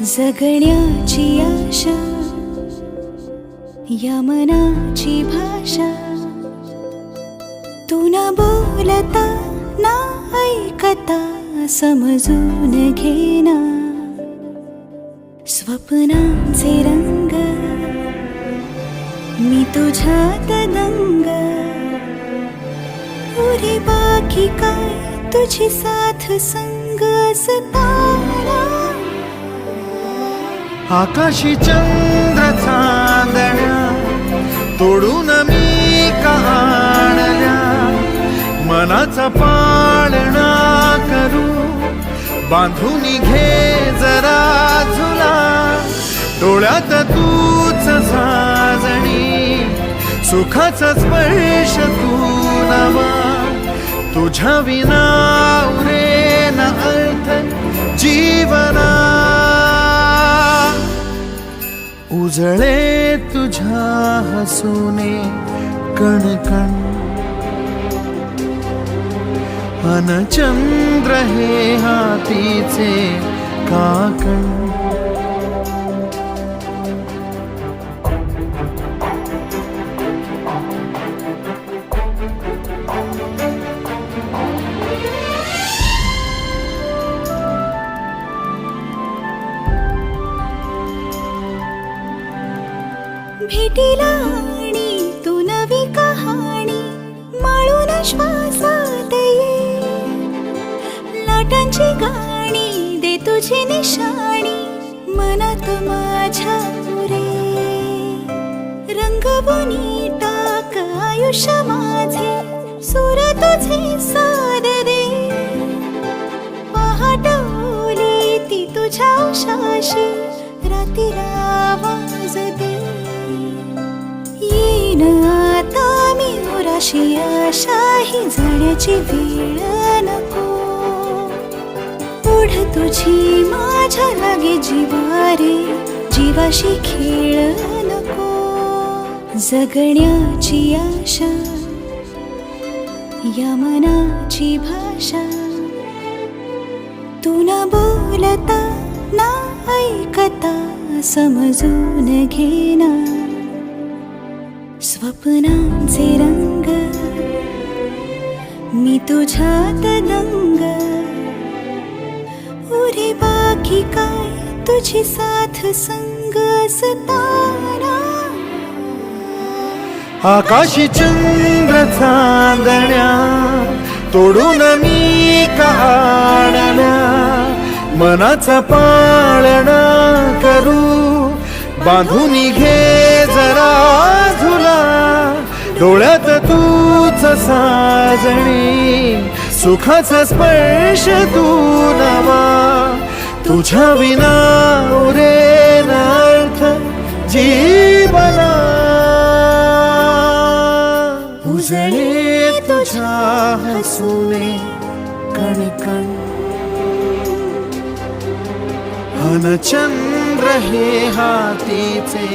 जगण्याची आशा, या मनाची भाषा, तू न बोलता ना ऐकता समजून घेना. स्वप्नांचे रंग मी तुझ्यात दंग, पुरे बाकी काय तुझी साथ संग असताना. आकाशी चंद्र चांदण्या तोडून मी का आणल्या, मनाचा पाळणा करू बांधून घे जरा झुला. डोळ्यात तूच साजणी, सुखाचा स्पर्श तू नवा. तुझ्या विना उरेन अर्थ जीवना. उजळे तुझ्या हसूने कणकण, अन चंद्र हे हातीचे काकण. भेटीला आणि तू नवी कहाणी माळून श्वासात ये. लाटांची गाणी दे तुझी निशाणी मनात माझ्या रे. रंगवून टाक आयुष्य माझे, सूर तुझे साद दे. पहाटवली ती तुझ्या उशाशी, रात्रीला आवाज दे. येईन आता मी उराशी आशा, ही जाण्याची वेळ नको. पुढ तुझी माझ्या लागे जीवारे, जीवाशी खेळ नको. जगण्याची आशा, या मनाची भाषा, तू न बोलता ना ऐकता समजून घेना. स्वप्नांचे रंग मी तुझ्यात दंग, उरे बाकी काय तुझी साथ संग असताना. आकाशी चंद्र चांदण्या तोडून मी का आणल्या, मनाचा पाळणा करू बांधून घे जरा झुला. डोळ्यात तूच साजणी, सुखाचा स्पर्श तू नवा. तुझ्या विना उरेन अर्थ जीवना. उजळे तुझ्या हसूने कणकण, अन चंद्र हे हातीचे